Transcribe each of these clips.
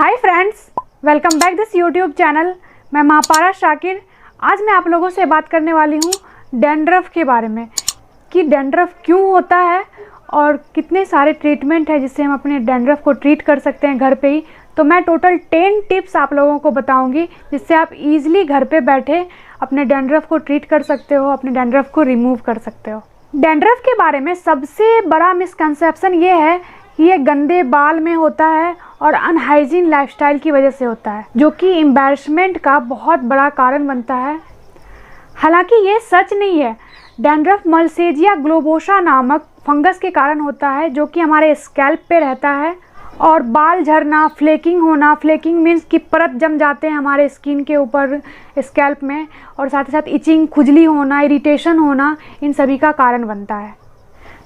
Hi friends, welcome back this YouTube channel. मैं महापारा शाकिर। आज मैं आप लोगों से बात करने वाली हूँ डैंड्रफ के बारे में कि डैंड्रफ क्यों होता है और कितने सारे ट्रीटमेंट है जिससे हम अपने डैंड्रफ को ट्रीट कर सकते हैं घर पे ही। तो मैं टोटल 10 टिप्स आप लोगों को बताऊंगी जिससे आप इजीली घर पे बैठे अपने डैंड्रफ को ट्रीट कर सकते हो, अपने डैंड्रफ को रिमूव कर सकते हो। डैंड्रफ के बारे में सबसे बड़ा मिसकंसेप्शन ये है कि ये गंदे बाल में होता है और अनहाइजीन लाइफस्टाइल की वजह से होता है, जो कि एम्बैरसमेंट का बहुत बड़ा कारण बनता है। हालांकि ये सच नहीं है। डैंड्रफ मलसेजिया ग्लोबोसा नामक फंगस के कारण होता है, जो कि हमारे स्कैल्प पे रहता है और बाल झड़ना, फ्लेकिंग होना, फ्लेकिंग मीन्स कि परत जम जाते हैं हमारे स्किन के ऊपर स्कैल्प में, और साथ ही साथ इचिंग, खुजली होना, इरिटेशन होना, इन सभी का कारण बनता है।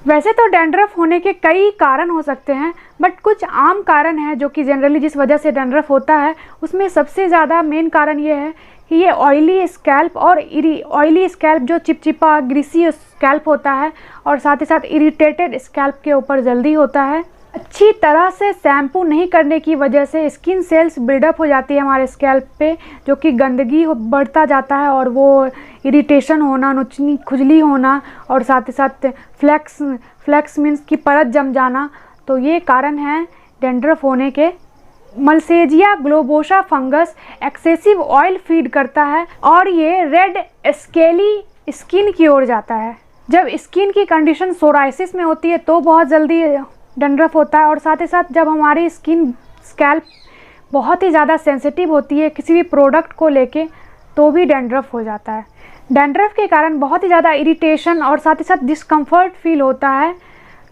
वैसे तो डैंड्रफ होने के कई कारण हो सकते हैं, बट कुछ आम कारण है जो कि जनरली जिस वजह से डैंड्रफ होता है उसमें सबसे ज़्यादा मेन कारण ये है कि ये ऑयली स्कैल्प और ऑयली स्कैल्प जो चिपचिपा ग्रीसी स्कैल्प होता है और साथ ही साथ इरिटेटेड स्कैल्प के ऊपर जल्दी होता है। अच्छी तरह से शैम्पू नहीं करने की वजह से स्किन सेल्स बिल्डअप हो जाती है हमारे स्कैल्प पे, जो कि गंदगी बढ़ता जाता है और वो इरिटेशन होना, नोचनी, खुजली होना और साथ ही साथ फ्लैक्स मीन्स की परत जम जाना। तो ये कारण है डैंड्रफ होने के। Malassezia globosa fungus excessive oil feed करता है और ये रेड स्केली स्किन की ओर जाता है। जब स्किन की कंडीशन सोराइसिस में होती है तो बहुत जल्दी डैंड्रफ होता है, और साथ ही साथ जब हमारी स्कैल्प बहुत ही ज़्यादा सेंसिटिव होती है किसी भी प्रोडक्ट को लेके तो भी डैंड्रफ हो जाता है। डैंड्रफ के कारण बहुत ही ज़्यादा इरिटेशन और साथ ही साथ डिस्कम्फर्ट फील होता है,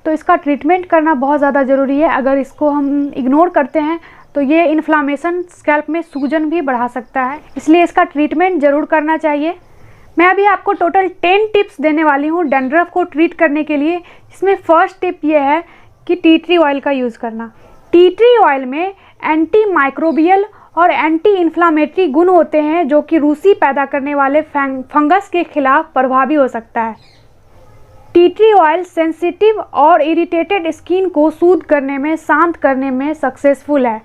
तो इसका ट्रीटमेंट करना बहुत ज़्यादा ज़रूरी है। अगर इसको हम इग्नोर करते हैं तो ये इन्फ्लामेशन स्कैल्प में सूजन भी बढ़ा सकता है, इसलिए इसका ट्रीटमेंट ज़रूर करना चाहिए। मैं अभी आपको टोटल 10 टिप्स देने वाली हूँ डैंड्रफ को ट्रीट करने के लिए। इसमें फर्स्ट टिप ये है कि टी ट्री ऑयल का यूज़ करना। टी ट्री ऑयल में एंटी माइक्रोबियल और एंटी इन्फ्लामेटरी गुण होते हैं, जो कि रूसी पैदा करने वाले फंगस के खिलाफ प्रभावी हो सकता है। टी ट्री ऑयल सेंसिटिव और इरिटेटेड स्किन को सूद करने में, शांत करने में सक्सेसफुल है।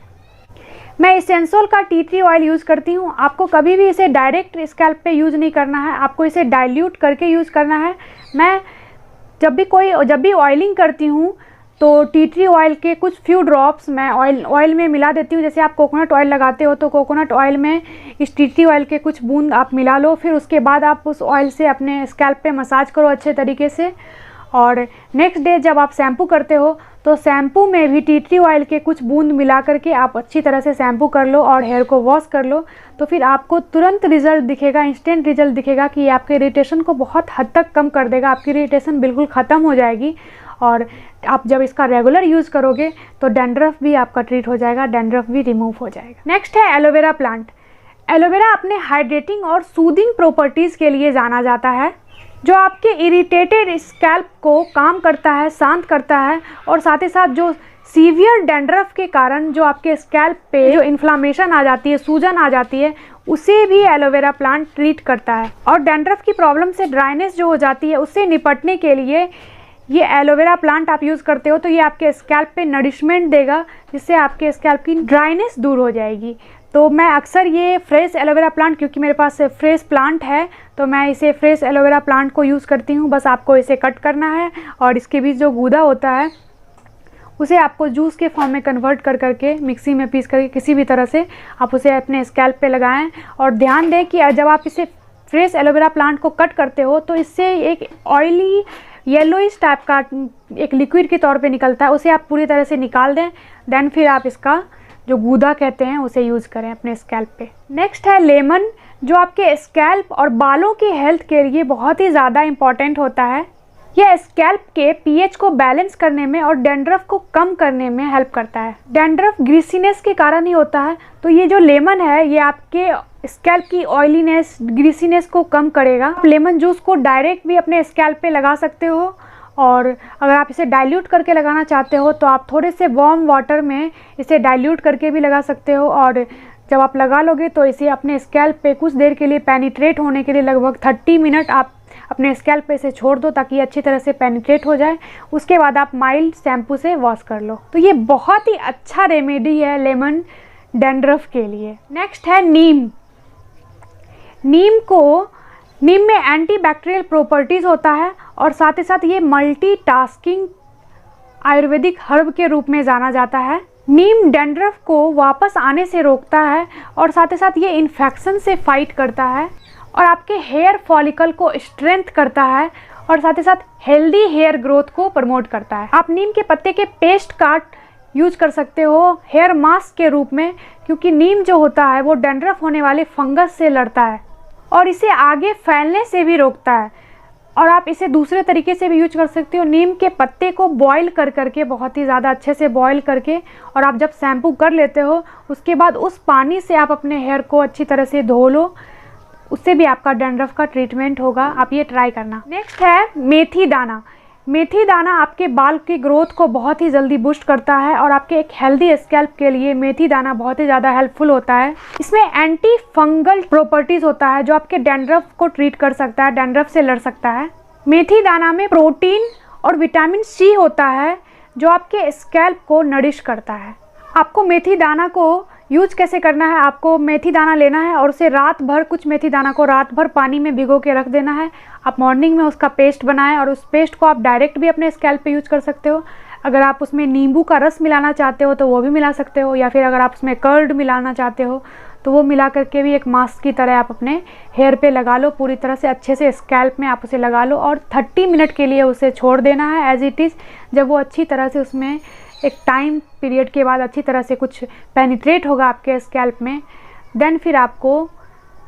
मैं इसेंसोल का टी ट्री ऑयल यूज़ करती हूँ। आपको कभी भी इसे डायरेक्ट स्कैल्प पे यूज़ नहीं करना है, आपको इसे डाइल्यूट करके यूज़ करना है। मैं जब भी ऑयलिंग करती हूँ तो टी ट्री ऑयल के कुछ फ्यू ड्रॉप्स मैं ऑयल में मिला देती हूँ। जैसे आप कोकोनट ऑयल लगाते हो तो कोकोनट ऑयल में इस टी ट्री ऑयल के कुछ बूंद आप मिला लो, फिर उसके बाद आप उस ऑयल से अपने स्कैल्प पे मसाज करो अच्छे तरीके से। और नेक्स्ट डे जब आप शैम्पू करते हो तो शैम्पू में भी टी ट्री ऑयल के कुछ बूंद मिला करके आप अच्छी तरह से शैम्पू कर लो और हेयर को वॉश कर लो, तो फिर आपको तुरंत रिजल्ट दिखेगा, इंस्टेंट रिजल्ट दिखेगा कि ये आपके इरिटेशन को बहुत हद तक कम कर देगा। आपकी इरिटेशन बिल्कुल ख़त्म हो जाएगी और आप जब इसका रेगुलर यूज़ करोगे तो डैंड्रफ भी आपका ट्रीट हो जाएगा, डैंड्रफ भी रिमूव हो जाएगा। नेक्स्ट है एलोवेरा प्लांट। एलोवेरा अपने हाइड्रेटिंग और सूदिंग प्रॉपर्टीज़ के लिए जाना जाता है, जो आपके इरिटेटेड स्कैल्प को काम करता है, शांत करता है, और साथ ही साथ जो सीवियर डैंड्रफ के कारण जो आपके स्कैल्प पे जो इन्फ्लामेशन आ जाती है, सूजन आ जाती है, उसे भी एलोवेरा प्लांट ट्रीट करता है। और डैंड्रफ की प्रॉब्लम से ड्राइनेस जो हो जाती है उससे निपटने के लिए ये एलोवेरा प्लांट आप यूज़ करते हो तो ये आपके स्कैल्प पे नरिशमेंट देगा, जिससे आपके स्कैल्प की ड्राइनेस दूर हो जाएगी। तो मैं अक्सर ये फ्रेश एलोवेरा प्लांट, क्योंकि मेरे पास फ्रेश प्लांट है तो मैं इसे फ्रेश एलोवेरा प्लांट को यूज़ करती हूँ। बस आपको इसे कट करना है और इसके बीच जो गूदा होता है उसे आपको जूस के फॉर्म में कन्वर्ट करके मिक्सी में पीस करके किसी भी तरह से आप उसे अपने स्कैल्प पे लगाएं। और ध्यान दें कि जब आप इसे फ्रेश एलोवेरा प्लांट को कट करते हो तो इससे एक ऑयली येलोइश टाइप का एक लिक्विड के तौर पे निकलता है, उसे आप पूरी तरह से निकाल दें। देन फिर आप इसका जो गूदा कहते हैं उसे यूज़ करें अपने स्कैल्प पे। नेक्स्ट है लेमन, जो आपके स्कैल्प और बालों की हेल्थ के लिए बहुत ही ज़्यादा इम्पॉर्टेंट होता है। यह स्कैल्प के पीएच को बैलेंस करने में और डैंड्रफ को कम करने में हेल्प करता है। डैंड्रफ ग्रीसीनेस के कारण ही होता है, तो ये जो लेमन है ये आपके स्कैल्प की ऑयलीनेस, ग्रीसीनेस को कम करेगा। आप लेमन जूस को डायरेक्ट भी अपने स्कैल्प पे लगा सकते हो, और अगर आप इसे डाइल्यूट करके लगाना चाहते हो तो आप थोड़े से वार्म वाटर में इसे डाइल्यूट करके भी लगा सकते हो। और जब आप लगा लोगे तो इसे अपने स्कैल्प पे कुछ देर के लिए पेनिट्रेट होने के लिए लगभग 30 मिनट आप अपने स्कैल्प पे इसे छोड़ दो ताकि अच्छी तरह से पेनिट्रेट हो जाए। उसके बाद आप माइल्ड शैम्पू से वॉश कर लो। तो ये बहुत ही अच्छा रेमेडी है लेमन, डैंड्रफ के लिए। नेक्स्ट है नीम। नीम में एंटीबैक्टीरियल प्रॉपर्टीज़ होता है और साथ ही साथ ये मल्टीटास्किंग आयुर्वेदिक हर्ब के रूप में जाना जाता है। नीम डैंड्रफ को वापस आने से रोकता है और साथ ही साथ ये इन्फेक्शन से फाइट करता है और आपके हेयर फॉलिकल को स्ट्रेंथ करता है और साथ ही साथ हेल्दी हेयर ग्रोथ को प्रमोट करता है। आप नीम के पत्ते के पेस्ट का यूज कर सकते हो हेयर मास्क के रूप में, क्योंकि नीम जो होता है वो डैंड्रफ होने वाले फंगस से लड़ता है और इसे आगे फैलने से भी रोकता है। और आप इसे दूसरे तरीके से भी यूज कर सकते हो। नीम के पत्ते को बॉईल कर करके, बहुत ही ज़्यादा अच्छे से बॉईल करके, और आप जब शैम्पू कर लेते हो उसके बाद उस पानी से आप अपने हेयर को अच्छी तरह से धो लो, उससे भी आपका डैंड्रफ का ट्रीटमेंट होगा। आप ये ट्राई करना। नेक्स्ट है मेथी दाना। मेथी दाना आपके बाल की ग्रोथ को बहुत ही जल्दी बूस्ट करता है और आपके एक हेल्दी स्कैल्प के लिए मेथी दाना बहुत ही ज़्यादा हेल्पफुल होता है। इसमें एंटी फंगल प्रॉपर्टीज़ होता है जो आपके डैंड्रफ को ट्रीट कर सकता है, डैंड्रफ से लड़ सकता है। मेथी दाना में प्रोटीन और विटामिन सी होता है जो आपके स्कैल्प को नरिश करता है। आपको मेथी दाना को यूज कैसे करना है, आपको मेथी दाना लेना है और उसे रात भर, कुछ मेथी दाना को रात भर पानी में भिगो के रख देना है। आप मॉर्निंग में उसका पेस्ट बनाएं और उस पेस्ट को आप डायरेक्ट भी अपने स्कैल्प पे यूज कर सकते हो। अगर आप उसमें नींबू का रस मिलाना चाहते हो तो वो भी मिला सकते हो, या फिर अगर आप उसमें कर्ड मिलाना चाहते हो तो वो मिला करके भी एक मास्क की तरह आप अपने हेयर पे लगा लो। पूरी तरह से अच्छे से स्कैल्प में आप उसे लगा लो और 30 मिनट के लिए उसे छोड़ देना है एज इट इज़। जब वो अच्छी तरह से उसमें एक टाइम पीरियड के बाद अच्छी तरह से कुछ पेनिट्रेट होगा आपके स्कैल्प में, देन फिर आपको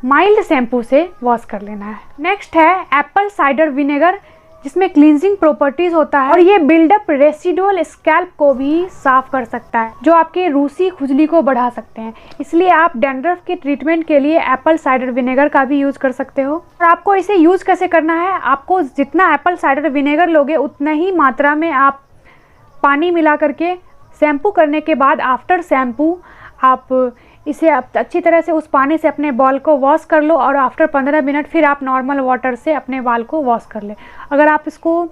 माइल्ड शैम्पू से वॉश कर लेना है। नेक्स्ट है एप्पल साइडर विनेगर, जिसमें क्लींजिंग प्रॉपर्टीज होता है और ये बिल्डअप रेसिडुअल स्कैल्प को भी साफ कर सकता है, जो आपके रूसी खुजली को बढ़ा सकते हैं। इसलिए आप डैंड्रफ के ट्रीटमेंट के लिए एप्पल साइडर विनेगर का भी यूज कर सकते हो। और आपको इसे यूज कैसे करना है, आपको जितना एप्पल साइडर विनेगर लोगे उतना ही मात्रा में आप पानी मिला करके शैम्पू करने के बाद आफ्टर शैम्पू आप इसे अच्छी तरह से उस पानी से अपने बाल को वॉश कर लो और आफ्टर 15 मिनट फिर आप नॉर्मल वाटर से अपने बाल को वॉश कर ले। अगर आप इसको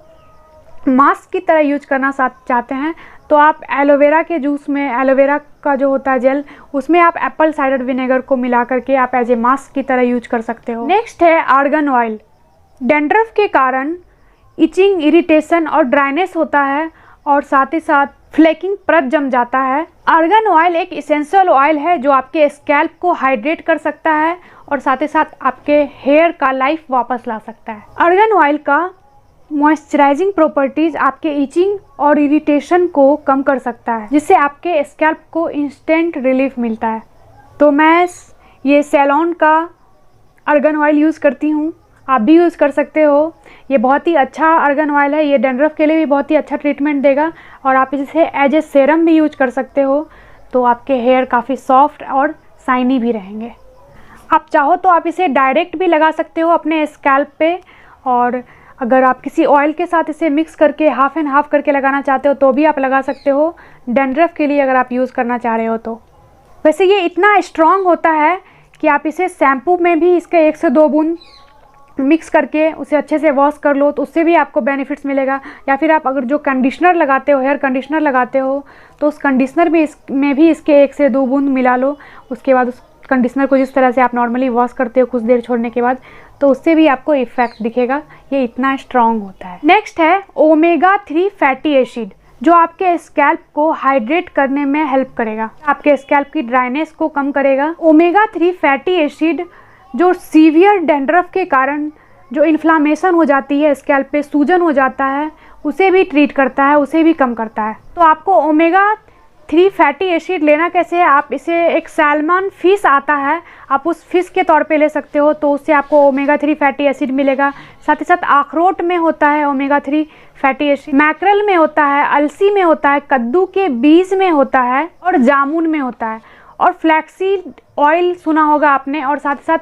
मास्क की तरह यूज करना चाहते हैं तो आप एलोवेरा के जूस में, एलोवेरा का जो होता है जेल, उसमें आप एप्पल साइडर विनेगर को मिला करके आप एज ए मास्क की तरह यूज कर सकते हो। नेक्स्ट है आर्गन ऑयल। डैंड्रफ के कारण इचिंग, इरिटेशन और ड्राइनेस होता है और साथ ही साथ फ्लेकिंग परत जम जाता है। आर्गन ऑयल एक इसेंशियल ऑयल है जो आपके स्कैल्प को हाइड्रेट कर सकता है और साथ ही साथ आपके हेयर का लाइफ वापस ला सकता है। आर्गन ऑयल का मॉइस्चराइजिंग प्रॉपर्टीज आपके इचिंग और इरिटेशन को कम कर सकता है, जिससे आपके स्कैल्प को इंस्टेंट रिलीफ मिलता है। तो मैं ये सेलॉन का आर्गन ऑयल यूज़ करती हूँ, आप भी यूज़ कर सकते हो। ये बहुत ही अच्छा आर्गन ऑयल है, ये डैंड्रफ के लिए भी बहुत ही अच्छा ट्रीटमेंट देगा और आप इसे एज ए सेरम भी यूज कर सकते हो, तो आपके हेयर काफ़ी सॉफ्ट और शाइनी भी रहेंगे। आप चाहो तो आप इसे डायरेक्ट भी लगा सकते हो अपने स्कैल्प पे, और अगर आप किसी ऑयल के साथ इसे मिक्स करके हाफ एंड हाफ करके लगाना चाहते हो तो भी आप लगा सकते हो डैंड्रफ के लिए, अगर आप यूज़ करना चाह रहे हो तो। वैसे ये इतना स्ट्रॉन्ग होता है कि आप इसे शैम्पू में भी इसके 1 से 2 बूंद मिक्स करके उसे अच्छे से वॉश कर लो तो उससे भी आपको बेनिफिट्स मिलेगा। या फिर आप अगर जो कंडीशनर लगाते हो, हेयर कंडीशनर लगाते हो, तो उस कंडीशनर में भी इसके 1 से 2 बूंद मिला लो। उसके बाद उस कंडीशनर को जिस तरह से आप नॉर्मली वॉश करते हो कुछ देर छोड़ने के बाद, तो उससे भी आपको इफेक्ट दिखेगा। ये इतना स्ट्रॉन्ग होता है। नेक्स्ट है ओमेगा 3 फैटी एसिड, जो आपके स्कैल्प को हाइड्रेट करने में हेल्प करेगा, आपके स्कैल्प की ड्राइनेस को कम करेगा। ओमेगा 3 फैटी एसिड जो सीवियर डैंड्रफ के कारण जो इन्फ्लामेशन हो जाती है, स्कैल्प पे सूजन हो जाता है, उसे भी ट्रीट करता है, उसे भी कम करता है। तो आपको ओमेगा 3 फैटी एसिड लेना कैसे है, आप इसे एक सैल्मन फिश आता है, आप उस फिश के तौर पे ले सकते हो, तो उससे आपको ओमेगा 3 फैटी एसिड मिलेगा। साथ ही साथ अखरोट में होता है ओमेगा 3 फैटी एसिड, मैकरल में होता है, अलसी में होता है, कद्दू के बीज में होता है और जामुन में होता है, और फ्लैक्सीड ऑयल सुना होगा आपने। और साथ ही साथ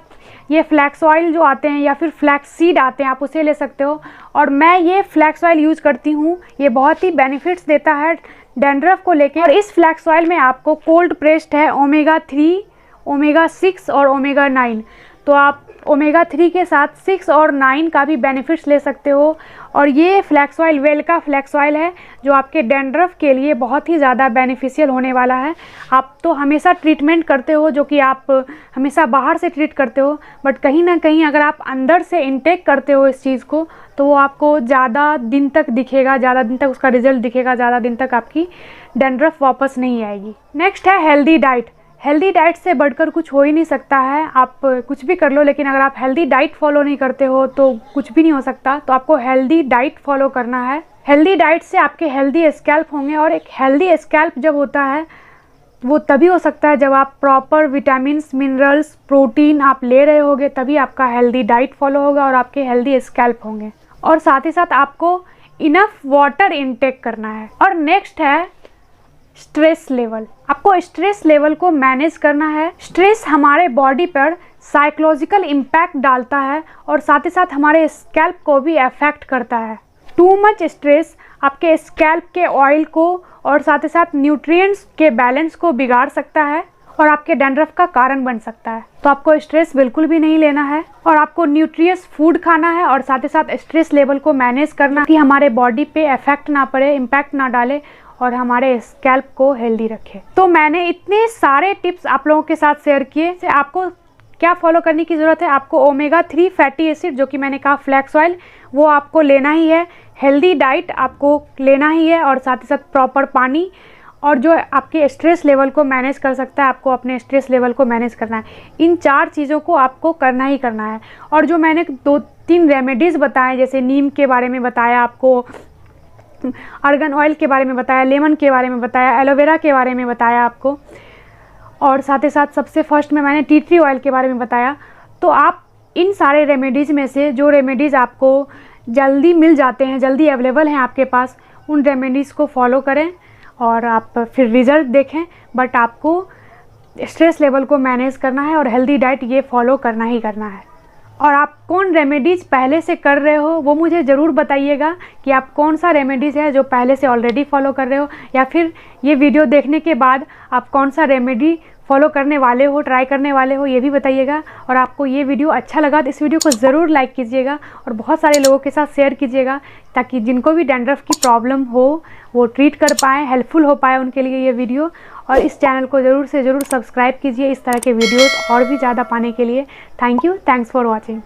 ये फ्लैक्स ऑयल जो आते हैं या फिर फ्लैक्स सीड आते हैं, आप उसे ले सकते हो। और मैं ये फ्लैक्स ऑयल यूज़ करती हूँ, ये बहुत ही बेनिफिट्स देता है डैंड्रफ को लेके। और इस फ्लैक्स ऑयल में आपको कोल्ड प्रेस्ड है ओमेगा 3, ओमेगा 6 और ओमेगा 9, तो आप ओमेगा 3 के साथ 6 और 9 का भी बेनिफिट्स ले सकते हो। और ये फ्लैक्स ऑयल वेल का फ्लैक्स ऑयल है जो आपके डैंड्रफ के लिए बहुत ही ज़्यादा बेनिफिशियल होने वाला है। आप तो हमेशा ट्रीटमेंट करते हो, जो कि आप हमेशा बाहर से ट्रीट करते हो, बट कहीं ना कहीं अगर आप अंदर से इनटेक करते हो इस चीज़ को, तो वो आपको ज़्यादा दिन तक दिखेगा, ज़्यादा दिन तक उसका रिजल्ट दिखेगा, ज़्यादा दिन तक आपकी डैंड्रफ वापस नहीं आएगी। नेक्स्ट है हेल्दी डाइट। हेल्दी डाइट से बढ़कर कुछ हो ही नहीं सकता है। आप कुछ भी कर लो, लेकिन अगर आप हेल्दी डाइट फॉलो नहीं करते हो तो कुछ भी नहीं हो सकता। तो आपको हेल्दी डाइट फॉलो करना है। हेल्दी डाइट से आपके हेल्दी स्कैल्प होंगे, और एक हेल्दी स्कैल्प जब होता है वो तभी हो सकता है जब आप प्रॉपर विटामिन्स, मिनरल्स, प्रोटीन आप ले रहे होगे, तभी आपका हेल्दी डाइट फॉलो होगा और आपके हेल्दी स्कैल्प होंगे। और साथ ही साथ आपको इनफ वाटर इनटेक करना है। और नेक्स्ट है स्ट्रेस लेवल। आपको स्ट्रेस लेवल को मैनेज करना है। स्ट्रेस हमारे बॉडी पर साइकोलॉजिकल इम्पैक्ट डालता है और साथ ही साथ हमारे स्कैल्प को भी अफेक्ट करता है। टू मच स्ट्रेस आपके स्कैल्प के ऑयल को और साथ ही साथ न्यूट्रिएंट्स के बैलेंस को बिगाड़ सकता है और आपके डैंड्रफ का कारण बन सकता है। तो आपको स्ट्रेस बिल्कुल भी नहीं लेना है और आपको न्यूट्रियस फूड खाना है और साथ ही साथ स्ट्रेस लेवल को मैनेज करना कि हमारे बॉडी पे इफेक्ट ना पड़े, इम्पैक्ट ना डाले और हमारे स्कैल्प को हेल्दी रखे। तो मैंने इतने सारे टिप्स आप लोगों के साथ शेयर किए। से आपको क्या फॉलो करने की ज़रूरत है? आपको ओमेगा 3 फैटी एसिड, जो कि मैंने कहा फ्लैक्स ऑयल, वो आपको लेना ही है। हेल्दी डाइट आपको लेना ही है और साथ ही साथ प्रॉपर पानी, और जो आपके स्ट्रेस लेवल को मैनेज कर सकता है, आपको अपने स्ट्रेस लेवल को मैनेज करना है। इन 4 चीज़ों को आपको करना ही करना है। और जो मैंने 2-3 रेमेडीज़ बताए, जैसे नीम के बारे में बताया, आपको आर्गन ऑयल के बारे में बताया, लेमन के बारे में बताया, एलोवेरा के बारे में बताया आपको, और साथ ही साथ सबसे फर्स्ट में मैंने टी ट्री ऑयल के बारे में बताया। तो आप इन सारे रेमेडीज़ में से जो रेमेडीज़ आपको जल्दी मिल जाते हैं, जल्दी अवेलेबल हैं आपके पास, उन रेमेडीज़ को फॉलो करें और आप फिर रिज़ल्ट देखें। बट आपको स्ट्रेस लेवल को मैनेज करना है और हेल्दी डाइट ये फॉलो करना ही करना है। और आप कौन रेमेडीज़ पहले से कर रहे हो वो मुझे ज़रूर बताइएगा कि आप कौन सा रेमेडीज़ है जो पहले से ऑलरेडी फॉलो कर रहे हो, या फिर ये वीडियो देखने के बाद आप कौन सा रेमेडी फॉलो करने वाले हो, ट्राई करने वाले हो, ये भी बताइएगा। और आपको ये वीडियो अच्छा लगा तो इस वीडियो को ज़रूर लाइक कीजिएगा और बहुत सारे लोगों के साथ शेयर कीजिएगा, ताकि जिनको भी डैंड्रफ की प्रॉब्लम हो वो ट्रीट कर पाएँ, हेल्पफुल हो पाए उनके लिए ये वीडियो। और इस चैनल को ज़रूर से ज़रूर सब्सक्राइब कीजिए इस तरह के वीडियोस और भी ज़्यादा पाने के लिए। Thank you, thanks for watching.